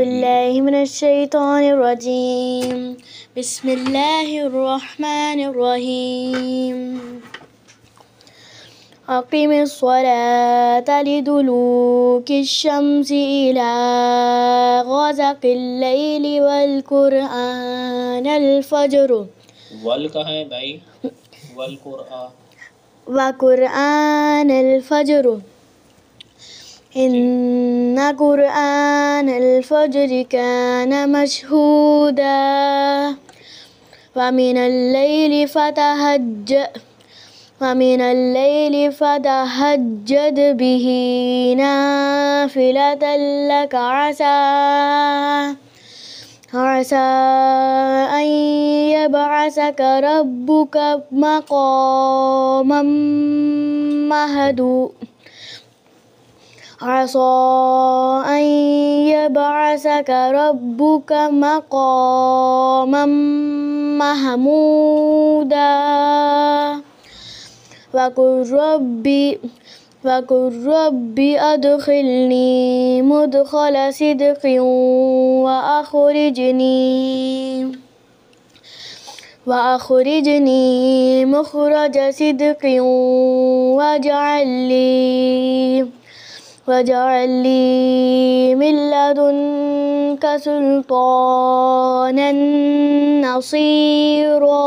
بالله من الشيطان الرجيم. بسم الله الرحمن الرحيم. أقم الصلاة لدلوك الشمس إلى غسق الليل والقرآن الفجر वल का है भाई, वल कुरआन وقرآن الفجر إن قرآن الفجر كان مشهودا ومن الليل فتهجد به نافلة لك عسى أن يبعثك ربك مقاما محمودا وقل رب أدخلني مدخل صدق وأخرجني مخرج صدق واجعل لي من لدنك سلطانا نصيرا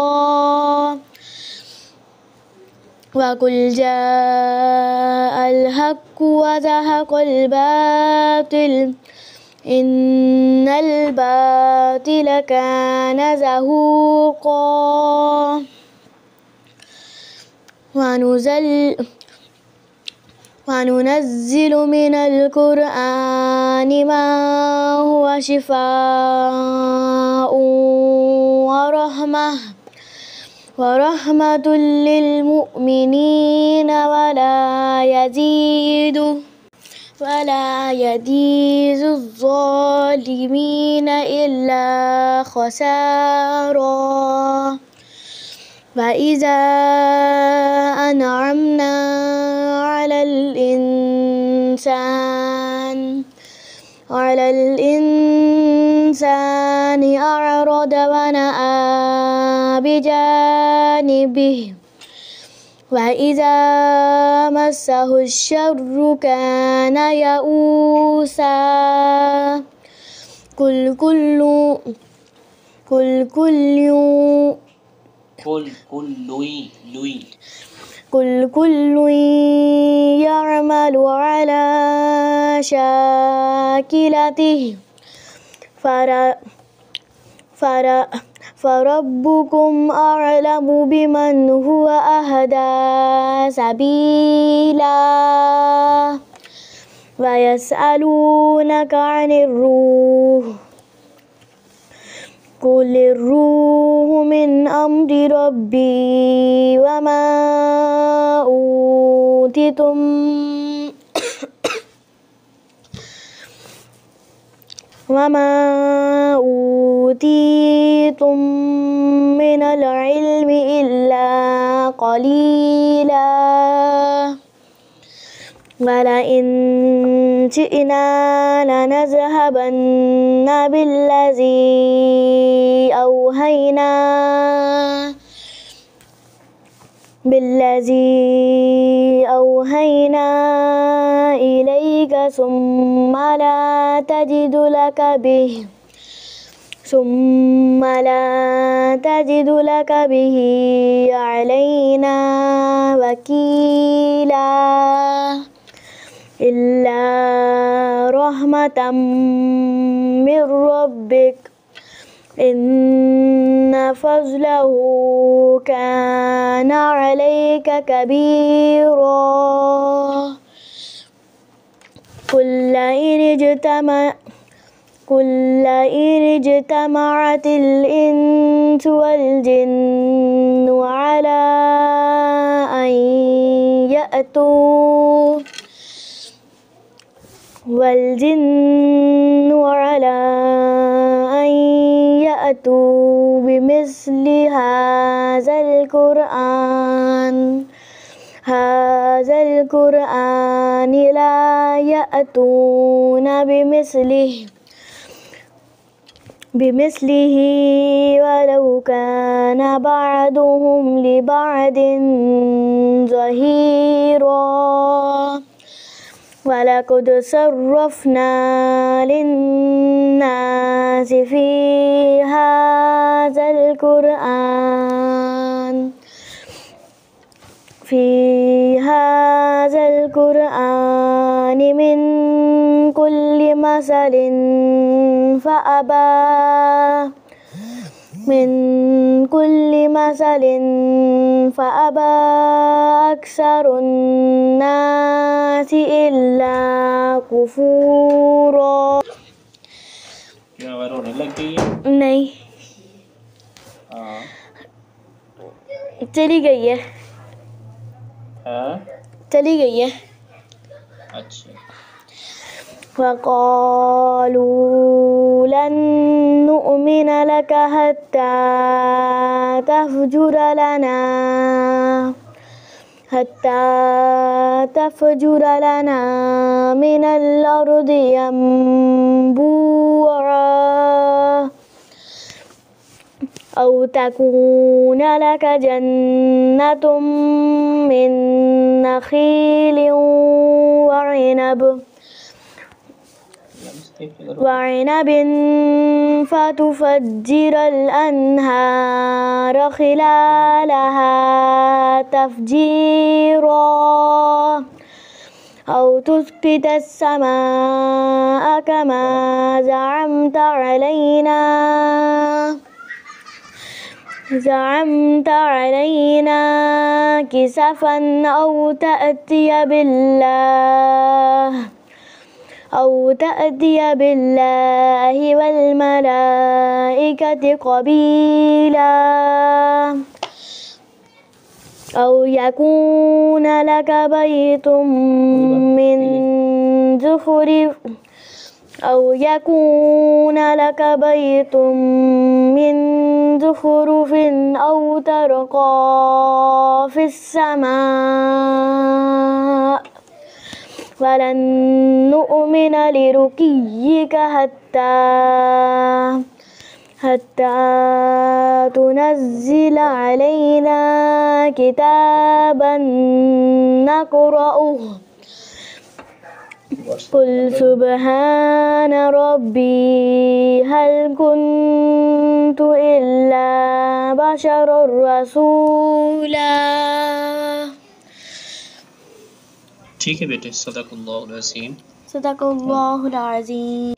وقل جاء الحق وزهق الباطل إن الباطل كان زهوقا وننزل من القرآن ما هو شفاء ورحمة للمؤمنين ولا يزيد الظالمين إلا خسارا وإذا أنعمنا على الإنسان أعرض ونأى بجانبه وإذا مسه الشر كان يئوسا قل كل يعمل على شاكلته فربكم أعلم بمن هو أهدى سبيلا ويسألونك عن الروح قل الروح من أمر ربي وما أوتيتم من العلم إلا قليلا ولئن شئنا لنذهبن بالذي أوهينا إليك ثم لا تجد لك به علينا وكيلا إلا رحمة من ربك إن فضله كان عليك كبيرا قل إن اجتمعت الإنس والجن على أن يأتوا بمثل هذا القرآن لا يأتون بمثله بمثله ولو كان بعضهم لبعض ظهيرا ولقد صرفنا للناس في هذا القرآن من كل مثل فأبى أكثر الناس إلا كفورا. लग गई है? नहीं, हाँ चली गई है, हाँ चली गई है. अच्छा. وقالوا لن نؤمن لك حتى تفجر لنا من الأرض ينبوعا أو تكون لك جنة من نخيل وعنب فتفجر الأنهار خلالها تفجيرا أو تسقط السماء كما زعمت علينا كسفا أو تأتي بالله والملائكة قبيلا أو يكون لك بيت من زخرف أو ترقى في السماء ولن نؤمن لرقيك حتى تنزل علينا كتابا نقرأه قل سبحان ربي هل كنت إلا بشرا رسولا. ठीक है बेटे. सदक़ल्लाहुल अज़ीम. सदक़ल्लाहुल अज़ीम.